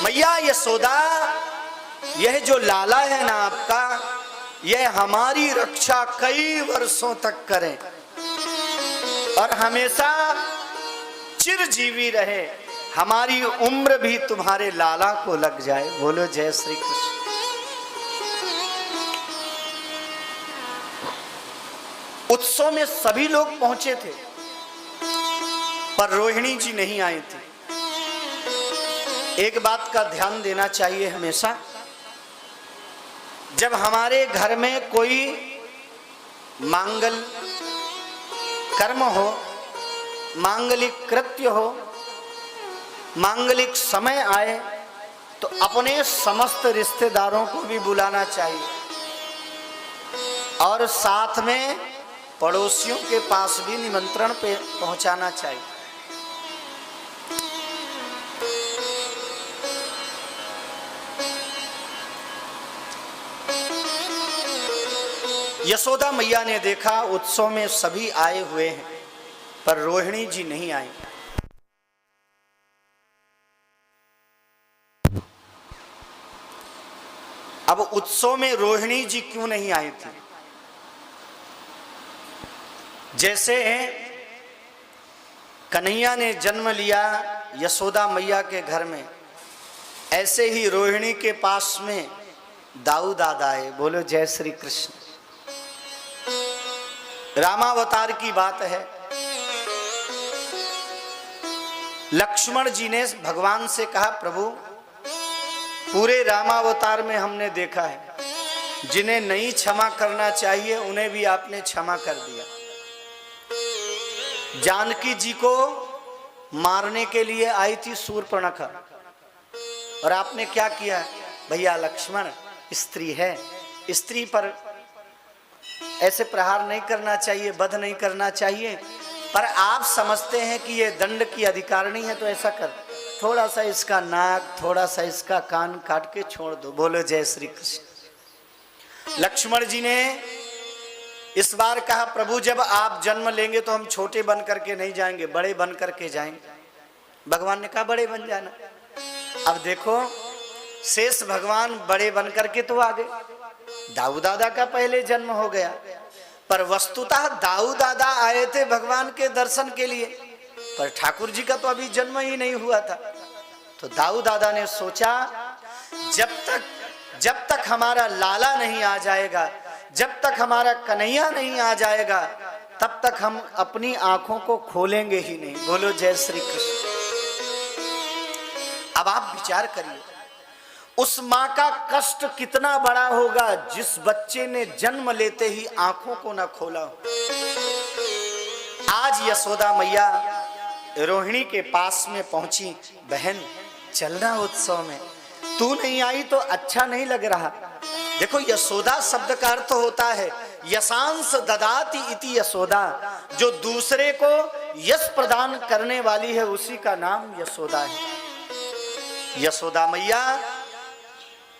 मैया यशोदा, यह जो लाला है ना आपका, यह हमारी रक्षा कई वर्षों तक करे और हमेशा चिरजीवी रहे, हमारी उम्र भी तुम्हारे लाला को लग जाए। बोलो जय श्री कृष्ण। उत्सव में सभी लोग पहुंचे थे पर रोहिणी जी नहीं आई थी। एक बात का ध्यान देना चाहिए हमेशा, जब हमारे घर में कोई मांगल कर्म हो, मांगलिक कृत्य हो, मांगलिक समय आए, तो अपने समस्त रिश्तेदारों को भी बुलाना चाहिए और साथ में पड़ोसियों के पास भी निमंत्रण पे पहुंचाना चाहिए। यशोदा मैया ने देखा उत्सव में सभी आए हुए हैं पर रोहिणी जी नहीं आई। अब उत्सव में रोहिणी जी क्यों नहीं आई थी? जैसे कन्हैया ने जन्म लिया यशोदा मैया के घर में, ऐसे ही रोहिणी के पास में दाऊ दादा आए। बोलो जय श्री कृष्ण। रामावतार की बात है, लक्ष्मण जी ने भगवान से कहा, प्रभु पूरे रामावतार में हमने देखा है जिन्हें नहीं क्षमा करना चाहिए उन्हें भी आपने क्षमा कर दिया। जानकी जी को मारने के लिए आई थी शूर्पणखा और आपने क्या किया? भैया लक्ष्मण, स्त्री है, स्त्री पर ऐसे प्रहार नहीं करना चाहिए, वध नहीं करना चाहिए, पर आप समझते हैं कि ये दंड की अधिकारिणी है तो ऐसा कर, थोड़ा सा इसका नाक, थोड़ा सा इसका कान काट के छोड़ दो। बोलो जय श्री कृष्ण। लक्ष्मण जी ने इस बार कहा, प्रभु जब आप जन्म लेंगे तो हम छोटे बन करके नहीं जाएंगे, बड़े बन करके जाएंगे। भगवान ने कहा बड़े बन जाना। अब देखो शेष भगवान बड़े बन करके तो आ गए, दाऊ दादा का पहले जन्म हो गया, पर वस्तुतः दाऊ दादा आए थे भगवान के दर्शन के लिए, पर ठाकुर जी का तो अभी जन्म ही नहीं हुआ था। तो दाऊ दादा ने सोचा जब तक हमारा लाला नहीं आ जाएगा, जब तक हमारा कन्हैया नहीं आ जाएगा, तब तक हम अपनी आंखों को खोलेंगे ही नहीं। बोलो जय श्री कृष्ण। अब आप विचार करिए, उस मां का कष्ट कितना बड़ा होगा जिस बच्चे ने जन्म लेते ही आंखों को ना खोला हो। आज यशोदा मैया रोहिणी के पास में पहुंची, बहन चलना उत्सव में, तू नहीं आई तो अच्छा नहीं लग रहा। देखो यशोदा शब्द का अर्थ होता है यशांश ददाति इति यशोदा, जो दूसरे को यश प्रदान करने वाली है उसी का नाम यशोदा है। यशोदा मैया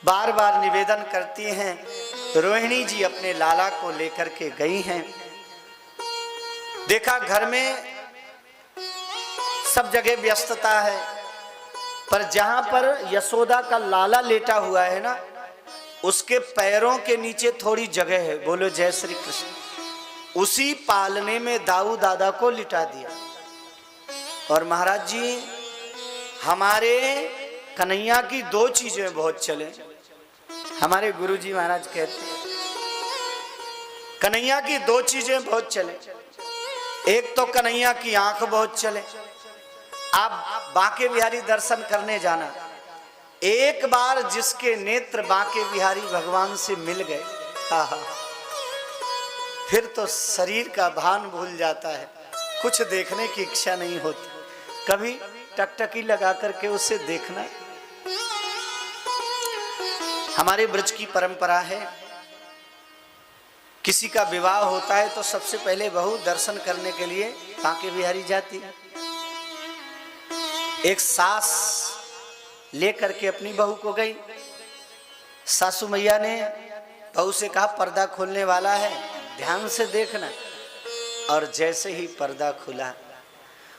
बार बार निवेदन करती हैं, रोहिणी जी अपने लाला को लेकर के गई हैं। देखा घर में सब जगह व्यस्तता है, पर जहां पर यशोदा का लाला लेटा हुआ है ना, उसके पैरों के नीचे थोड़ी जगह है। बोलो जय श्री कृष्ण। उसी पालने में दाऊ दादा को लिटा दिया। और महाराज जी, हमारे कन्हैया की दो चीजें बहुत चले। हमारे गुरुजी महाराज कहते हैं कन्हैया की दो चीजें बहुत चले। एक तो कन्हैया की आंख बहुत चले। आप बांके बिहारी दर्शन करने जाना, एक बार जिसके नेत्र बांके बिहारी भगवान से मिल गए, आहा, फिर तो शरीर का भान भूल जाता है, कुछ देखने की इच्छा नहीं होती। कभी टकटकी लगा करके उसे देखना। हमारे ब्रज की परंपरा है, किसी का विवाह होता है तो सबसे पहले बहू दर्शन करने के लिए बांके बिहारी जाती है। एक सास लेकर के अपनी बहू को गई। सासू मैया ने बहू से कहा पर्दा खोलने वाला है, ध्यान से देखना। और जैसे ही पर्दा खुला,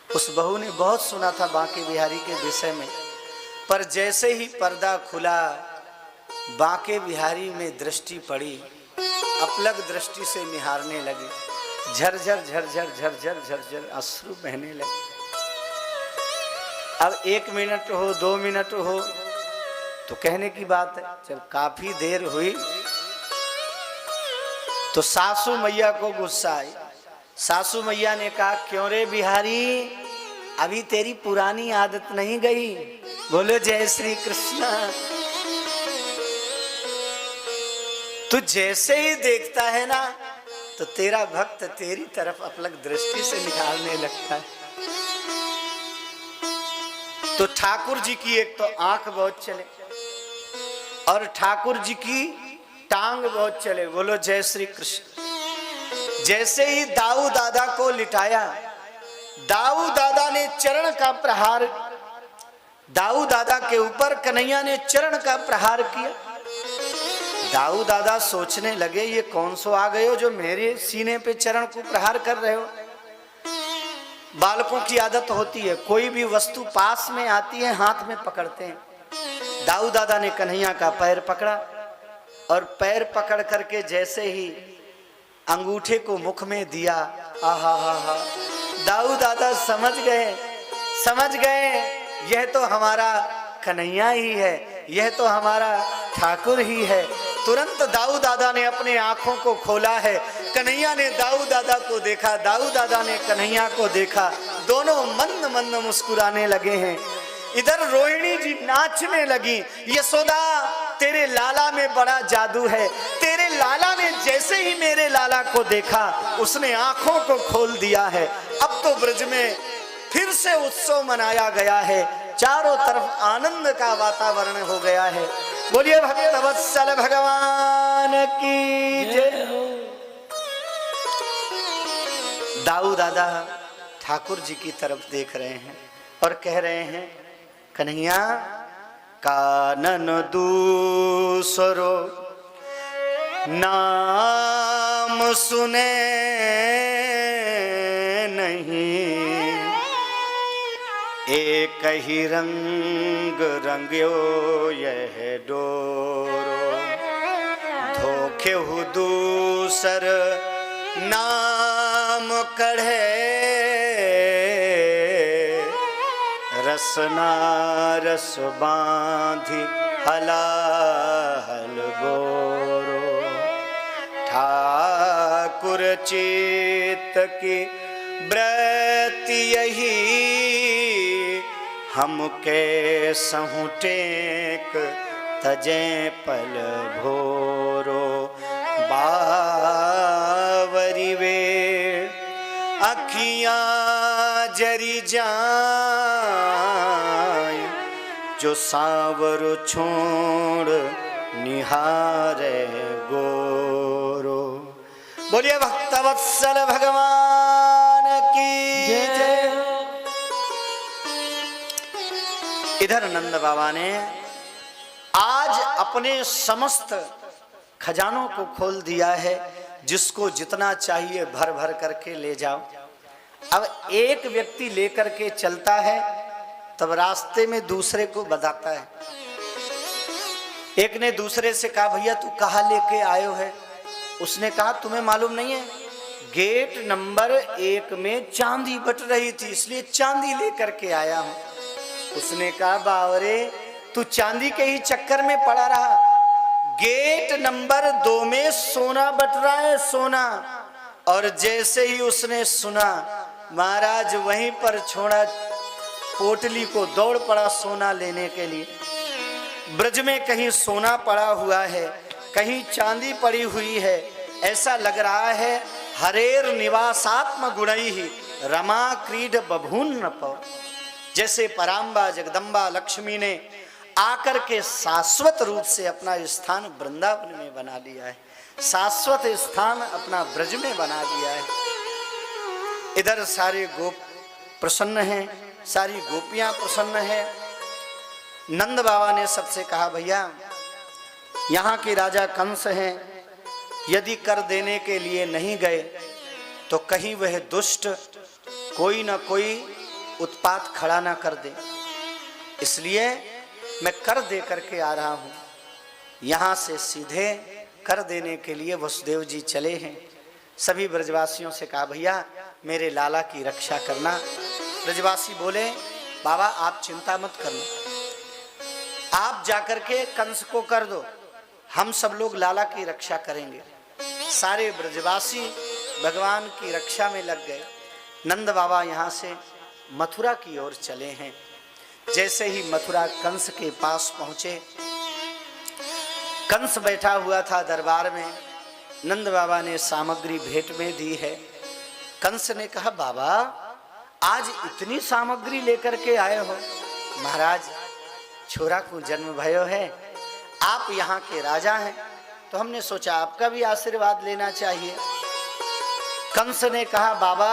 उस बहू ने बहुत सुना था बांके बिहारी के विषय में, पर जैसे ही पर्दा खुला बांके बिहारी में दृष्टि पड़ी, अपलग दृष्टि से निहारने लगे। झरझर झरझर झरझर झरझर अश्रु बहने लगे। अब 1 मिनट हो 2 मिनट हो तो कहने की बात है, जब काफी देर हुई तो सासू मैया को गुस्सा आई। सासू मैया ने कहा, क्यों रे बिहारी, अभी तेरी पुरानी आदत नहीं गई? बोलो जय श्री कृष्ण। तू जैसे ही देखता है ना तो तेरा भक्त तेरी तरफ अपलक दृष्टि से निहारने लगता है। तो ठाकुर जी की एक तो आंख बहुत चले और ठाकुर जी की टांग बहुत चले। बोलो जय श्री कृष्ण। जैसे ही दाऊ दादा को लिटाया, दाऊ दादा ने चरण का प्रहार, दाऊ दादा के ऊपर कन्हैया ने चरण का प्रहार किया। दाऊ दादा सोचने लगे, ये कौन सो आ गए हो जो मेरे सीने पे चरण को प्रहार कर रहे हो। बालकों की आदत होती है, कोई भी वस्तु पास में आती है हाथ में पकड़ते हैं। दाऊ दादा ने कन्हैया का पैर पकड़ा और पैर पकड़ करके जैसे ही अंगूठे को मुख में दिया, आहा हा हा, दाऊ दादा समझ गए यह तो हमारा कन्हैया ही है, यह तो हमारा ठाकुर ही है। तुरंत दाऊ दादा ने अपने आंखों को खोला है। कन्हैया ने दाऊ दादा को देखा, दाऊ दादा ने कन्हैया को देखा। दोनों मंद मंद मुस्कुराने लगे हैं। इधर रोहिणी जी नाचने लगी, यशोदा तेरे लाला में बड़ा जादू है। तेरे लाला ने जैसे ही मेरे लाला को देखा उसने आंखों को खोल दिया है। अब तो ब्रज में फिर से उत्सव मनाया गया है, चारों तरफ आनंद का वातावरण हो गया है। बोलिए भक्तवत्सल भगवान की जय। दाऊ दादा ठाकुर जी की तरफ देख रहे हैं और कह रहे हैं, कन्हैया कानन दूसरो नाम सुने नहीं, एक ही रंग रंग्यो यह डोरो, धोखे हु दूसर नाम कढ़े, रसना रस बांधी हलाहल गोरो। ठाकुर चित की व्रति यही, हमके सहु टेक तजे पल भोरो। बावरी वे अखियां जरी जाए, जो सांवर छोड़ निहारे गोरो। बोलिए भक्तवत्सल भगवान की जय। इधर नंद बाबा ने आज अपने समस्त खजानों को खोल दिया है, जिसको जितना चाहिए भर भर करके ले जाओ। अब एक व्यक्ति लेकर के चलता है तब रास्ते में दूसरे को बताता है। एक ने दूसरे से कहा, भैया तू कहाँ लेके आयो है? उसने कहा, तुम्हें मालूम नहीं है, गेट नंबर 1 में चांदी बट रही थी इसलिए चांदी लेकर के आया हूं। उसने कहा, बावरे तू चांदी के ही चक्कर में पड़ा रहा, गेट नंबर 2 में सोना बट रहा है, सोना। और जैसे ही उसने सुना, महाराज वहीं पर छोड़ा पोटली को, दौड़ पड़ा सोना लेने के लिए। ब्रज में कहीं सोना पड़ा हुआ है, कहीं चांदी पड़ी हुई है। ऐसा लग रहा है हरेर निवासात्म गुणई ही रमा क्रीड बभून न पौ। जैसे पराम्बा जगदम्बा लक्ष्मी ने आकर के शाश्वत रूप से अपना स्थान वृंदावन में बना लिया है, शाश्वत स्थान अपना ब्रज में बना दिया है। इधर सारे गोप प्रसन्न हैं, सारी गोपियां प्रसन्न हैं। नंद बाबा ने सबसे कहा, भैया यहाँ के राजा कंस हैं, यदि कर देने के लिए नहीं गए तो कहीं वह दुष्ट कोई न कोई उत्पात खड़ा ना कर दे। इसलिए मैं कर दे करके आ रहा हूं। यहां से सीधे कर देने के लिए वसुदेव जी चले हैं। सभी ब्रजवासियों से कहा भैया मेरे लाला की रक्षा करना। ब्रजवासी बोले बाबा आप चिंता मत करना, आप जाकर के कंस को कर दो, हम सब लोग लाला की रक्षा करेंगे। सारे ब्रजवासी भगवान की रक्षा में लग गए। नंद बाबा यहाँ से मथुरा की ओर चले हैं। जैसे ही मथुरा कंस के पास पहुंचे, कंस बैठा हुआ था दरबार में, नंद बाबा ने सामग्री भेंट में दी है। कंस ने कहा बाबा आज इतनी सामग्री लेकर के आए हो। महाराज छोरा को जन्म भयो है, आप यहाँ के राजा हैं तो हमने सोचा आपका भी आशीर्वाद लेना चाहिए। कंस ने कहा बाबा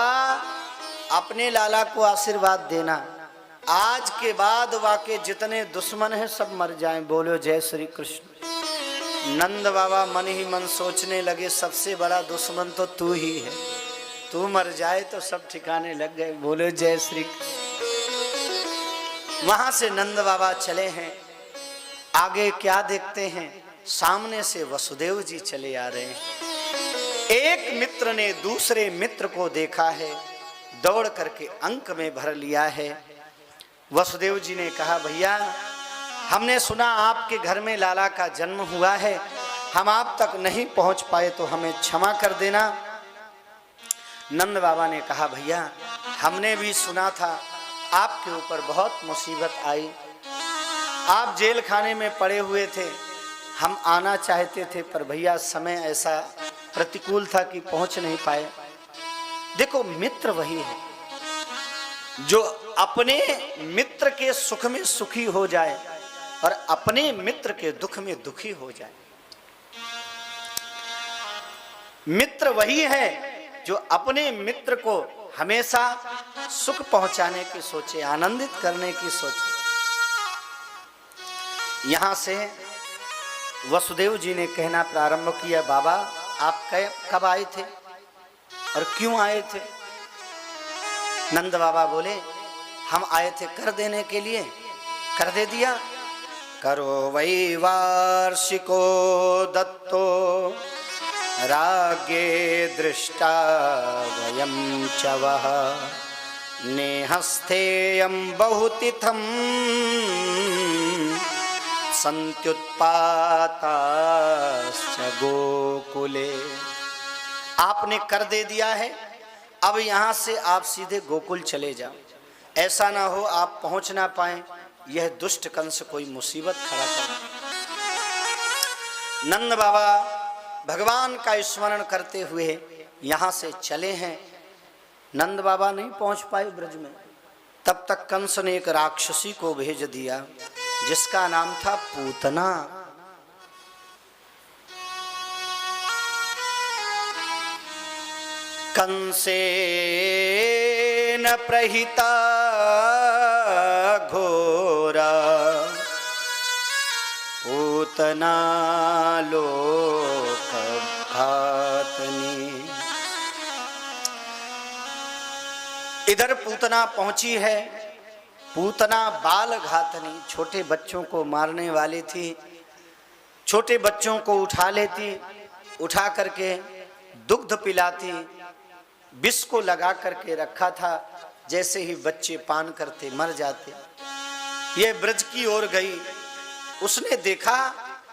अपने लाला को आशीर्वाद देना, आज के बाद वाके जितने दुश्मन हैं सब मर जाएं। बोलो जय श्री कृष्ण। नंद बाबा मन ही मन सोचने लगे सबसे बड़ा दुश्मन तो तू ही है, तू मर जाए तो सब ठिकाने लग गए। बोलो जय श्री कृष्ण। वहां से नंद बाबा चले हैं। आगे क्या देखते हैं, सामने से वसुदेव जी चले आ रहे हैं। एक मित्र ने दूसरे मित्र को देखा है, दौड़ करके अंक में भर लिया है। वसुदेव जी ने कहा भैया हमने सुना आपके घर में लाला का जन्म हुआ है, हम आप तक नहीं पहुंच पाए तो हमें क्षमा कर देना। नंद बाबा ने कहा भैया हमने भी सुना था आपके ऊपर बहुत मुसीबत आई, आप जेल खाने में पड़े हुए थे, हम आना चाहते थे पर भैया समय ऐसा प्रतिकूल था कि पहुंच नहीं पाए। देखो मित्र वही है जो अपने मित्र के सुख में सुखी हो जाए और अपने मित्र के दुख में दुखी हो जाए। मित्र वही है जो अपने मित्र को हमेशा सुख पहुंचाने की सोचे, आनंदित करने की सोचे। यहां से वसुदेव जी ने कहना प्रारंभ किया बाबा आप कब आए थे और क्यों आए थे। नंद बाबा बोले हम आए थे कर देने के लिए, कर दे दिया। करो वै वार्षिको दत्तो रागे दृष्टा वयं च वः नेहस्थेयं बहुतिथं सन्त्युत्पाताश्च गोकुले। आपने कर दे दिया है, अब यहाँ से आप सीधे गोकुल चले जाओ, ऐसा ना हो आप पहुंच ना पाए, यह दुष्ट कंस कोई मुसीबत खड़ा कर। नंद बाबा भगवान का स्मरण करते हुए यहाँ से चले हैं। नंद बाबा नहीं पहुंच पाए ब्रज में, तब तक कंस ने एक राक्षसी को भेज दिया जिसका नाम था पूतना। कंसेन प्रहिता घोरा पूतना लोक घातनी। इधर पूतना पहुंची है। पूतना बाल घातनी, छोटे बच्चों को मारने वाली थी। छोटे बच्चों को उठा लेती, उठा करके दुग्ध पिलाती, विष को लगा करके रखा था, जैसे ही बच्चे पान करते मर जाते। ये ब्रज की ओर गई, उसने देखा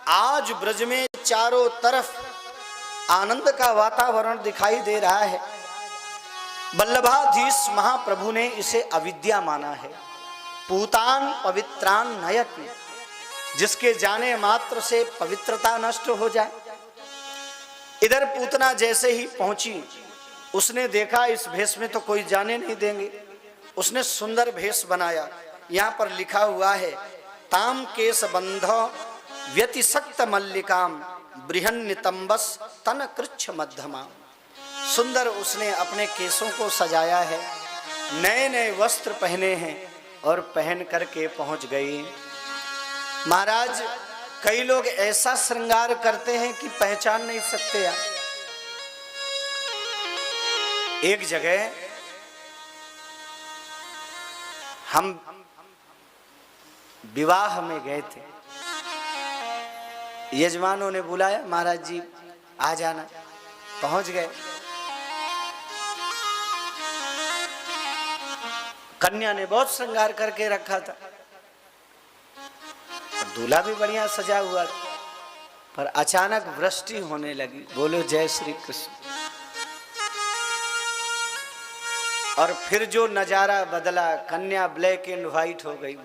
आज ब्रज में चारों तरफ आनंद का वातावरण दिखाई दे रहा है। वल्लभाधीश महाप्रभु ने इसे अविद्या माना है। पूतान पवित्रान नयति, जिसके जाने मात्र से पवित्रता नष्ट हो जाए। इधर पूतना जैसे ही पहुंची, उसने देखा इस भेष में तो कोई जाने नहीं देंगे। उसने सुंदर भेष बनाया। यहाँ पर लिखा हुआ है ताम केश बंधो व्यतिशक्त मल्लिकाम बृहन्नितंबस तन कृच्छ मध्यमा। सुंदर उसने अपने केशों को सजाया है, नए नए वस्त्र पहने हैं और पहन करके पहुंच गई। महाराज कई लोग ऐसा श्रृंगार करते हैं कि पहचान नहीं सकते यार। एक जगह हम विवाह में गए थे। यजमानों ने बुलाया, महाराज जी आ जाना। पहुंच गए। कन्या ने बहुत श्रृंगार करके रखा था, दूल्हा भी बढ़िया सजा हुआ था, पर अचानक वृष्टि होने लगी। बोलो जय श्री कृष्ण। और फिर जो नजारा बदला, कन्या ब्लैक एंड व्हाइट हो गई।